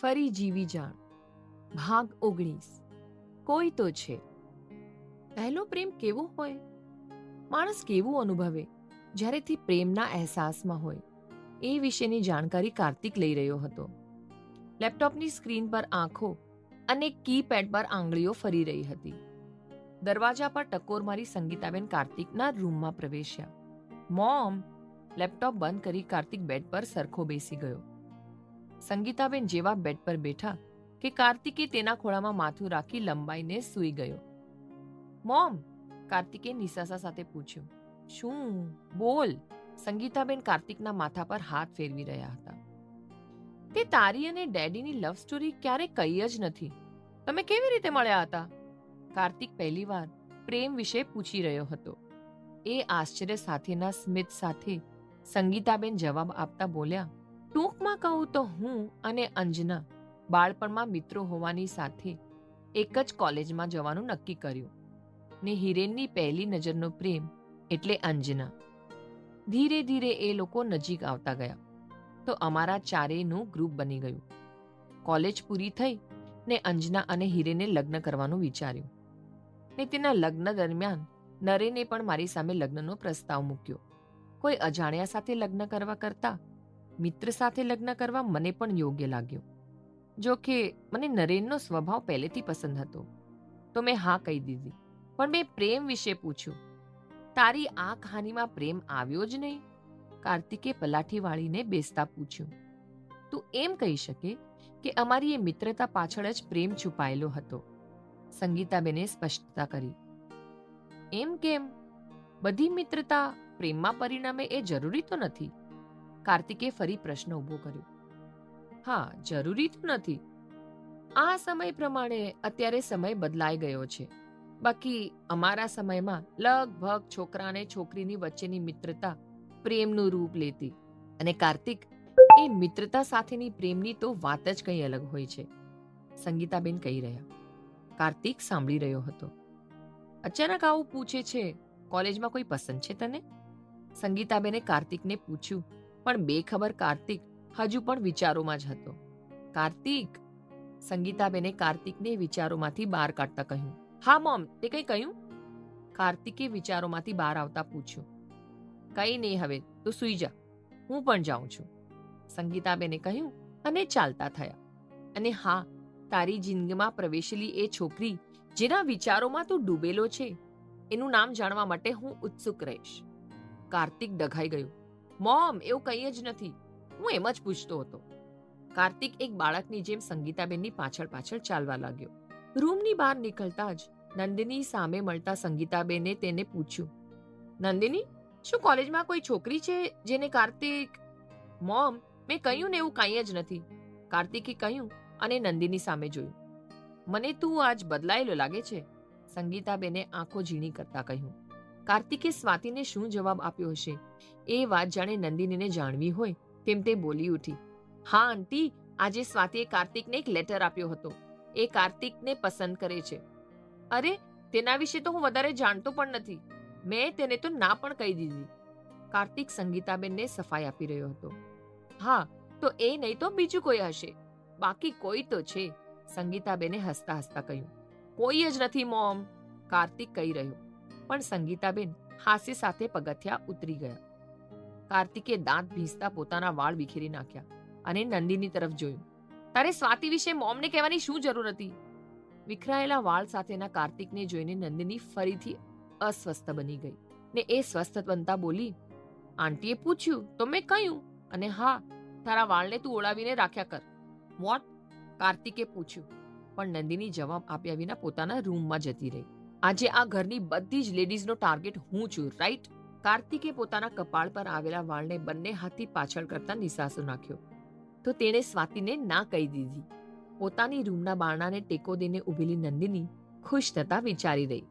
ફરી જીવી જાણ ભાગ 19 કોઈ તો છે. પહેલો પ્રેમ કેવો હોય? માણસ કેવું અનુભવે જ્યારેથી પ્રેમના અહેસાસમાં હોય એ વિશેની જાણકારી કાર્તિક લઈ રહ્યો હતો. લેપટોપની સ્ક્રીન પર આંખો અને કીપેડ પર આંગળીઓ ફરી રહી હતી. દરવાજા પર ટકોર મારી સંગીતાબેન કાર્તિકના રૂમમાં પ્રવેશ્યા. મોમ! લેપટોપ બંધ કરી કાર્તિક બેડ પર સરખો બેસી ગયો. સંગીતાબેન જેવા બેડ પર બેઠા કે કાર્તિકે તેના ખોળામાં માથું રાખી લંબાઈને સૂઈ ગયો. મોમ! કાર્તિકે નિસાસા સાથે પૂછ્યું. શું? બોલ! સંગીતાબેન કાર્તિકના માથા પર હાથ ફેરવી રહ્યા હતા. તે તારી અને ડેડીની લવ સ્ટોરી ક્યારે કહી જ નથી. તમે કેવી રીતે મળ્યા હતા? કાર્તિક પહેલીવાર પ્રેમ વિશે પૂછી રહ્યો હતો. એ આશ્ચર્ય સાથેના સ્મિત સાથે સંગીતાબેન જવાબ આપતા બોલ્યા. ટૂંકમાં કહું તો હું અને અંજના બાળપણમાં મિત્રો હોવાની સાથે એક જ કોલેજમાં જવાનું નક્કી કર્યું ને હિરેનની પહેલી નજરનો પ્રેમ એટલે અંજના. ધીરે ધીરે એ લોકો નજીક આવતા ગયા તો અમારા ચારેયનું ગ્રુપ બની ગયું. કોલેજ પૂરી થઈ ને અંજના અને હિરેને લગ્ન કરવાનું વિચાર્યું ને તેના લગ્ન દરમિયાન નરેને પણ મારી સામે લગ્નનો પ્રસ્તાવ મૂક્યો. કોઈ અજાણ્યા સાથે લગ્ન કરવા કરતા મિત્ર સાથે લગ્ન કરવા મને પણ યોગ્ય લાગ્યો. જો કે મને નરેનનો સ્વભાવ પહેલેથી પસંદ હતો તો મેં હા કહી દીધી. પણ મેં પ્રેમ વિશે પૂછ્યું. તારી આ કહાનીમાં પ્રેમ આવ્યો જ નહીં? કાર્તિકે પલાઠી વાળીને બેસતા પૂછ્યું. તું એમ કહી શકે કે અમારી એ મિત્રતા પાછળ જ પ્રેમ છુપાયેલો હતો? સંગીતાબેને સ્પષ્ટતા કરી. એમ કેમ? બધી મિત્રતા પ્રેમમાં પરિણમે એ જરૂરી તો નથી. કાર્તિકે ફરી પ્રશ્ન ઊભો કર્યો. હા, જરૂરી તો નથી. આ સમય પ્રમાણે અત્યારે સમય બદલાઈ ગયો છે. બાકી અમારા સમયમાં લગભગ છોકરા અને છોકરીની વચ્ચેની મિત્રતા પ્રેમનું રૂપ લેતી. અને કાર્તિક, એ મિત્રતા સાથેની પ્રેમની તો વાત જ કંઈ અલગ હોય છે, સંગીતાબેન કહી રહ્યા. કાર્તિક સાંભળી રહ્યો હતો. અચાનક આવું પૂછે છે. કોલેજમાં કોઈ પસંદ છે તને? સંગીતાબેને કાર્તિકને પૂછ્યું, પણ બેખબર કાર્તિક હજુ પણ વિચારોમાં જ હતો. કાર્તિક! સંગીતાબેને કાર્તિકને વિચારોમાંથી બહાર કાઢતા કહ્યું. હા મોમ, તે કંઈ કહ્યું? કાર્તિકે વિચારોમાંથી બહાર આવતા પૂછ્યું. કંઈ નહીં, હવે તું સૂઈ જા, હું પણ જાઉં છું, સંગીતાબેને કહ્યું અને ચાલતા થયા. અને હા, તારી જિંદગીમાં પ્રવેશેલી એ છોકરી જેના વિચારોમાં તું ડૂબેલો છે એનું નામ જાણવા માટે હું ઉત્સુક રહીશ. કાર્તિક ડઘાઈ ગયો. મોમ, એવું કંઈ જ નથી, હું એમ જ પૂછતો હતો. કાર્તિક એક બાળકની જેમ સંગીતાબેનની પાછળ પાછળ ચાલવા લાગ્યો. રૂમની બહાર નીકળતા જ નંદિની સામે મળતા સંગીતાબેને તેને પૂછ્યું. નંદિની, શું કોલેજમાં કોઈ છોકરી છે જેને કાર્તિક? મોમ, મેં કહ્યું ને એવું કંઈ જ નથી, કાર્તિકે કહ્યું અને નંદિની સામે જોયું. મને તું આજ બદલાયેલો લાગે છે, સંગીતાબેને આંખો ઝીણી કરતા કહ્યું. કાર્તિકે સ્વાતિને શું જવાબ આપ્યો હશે એ વાત જાણે નંદિનીને જાણવી હોય તેમ તે બોલી ઉઠી. હા આંટી, આજે સ્વાતિએ કાર્તિકને એક લેટર આપ્યો હતો. એ કાર્તિકને પસંદ કરે છે. અરે, તેના વિશે તો હું વધારે જાણતો પણ નથી. મેં તેને તો ના પણ કહી દીધી. કાર્તિક સંગીતાબેનને સફાઈ આપી રહ્યો હતો. હા, તો એ નહીં તો બીજું કોઈ હશે. બાકી કોઈ તો છે, સંગીતાબેને હસતા હસતા કહ્યું. કોઈ જ નથી મોમ, કાર્તિક કહી રહ્યો. પણ સંગીતાબેન હાસ્ય સાથે પગથિયા ઉતરી ગયા. કાર્તિકે દાંત ભીંસતા પોતાના વાળ વિખેરી નાખ્યા અને નંદિની તરફ જોયું. તારે સ્વાતિ વિશે મોમને કહેવાની શું જરૂર હતી? વિખરાયેલા વાળ સાથેના કાર્તિકને જોઈને નંદિની ફરીથી અસ્વસ્થ બની ગઈ ને એ સ્વસ્થ બનતા બોલી. આંટીએ પૂછ્યું તો મેં કહ્યું, અને હા, તારા વાળને તું ઓળાવીને રાખ્યા કર. વોટ? કાર્તિકે પૂછ્યું. પણ નંદિની જવાબ આપ્યા વિના પોતાના રૂમમાં જતી રહી. આજે આ ઘરની બધી જ લેડીઝનો ટાર્ગેટ હું છું, રાઈટ? કાર્તિકે પોતાના કપાળ પર આવેલા વાળને બંને હાથથી પાછળ કરતા નિસાસો નાખ્યો તો તેણે સ્વાતિને ના કહી દીધી. પોતાની રૂમના બારણાને ટેકો દઈને ઊભેલી નંદિની ખુશ થતા વિચારી રહી.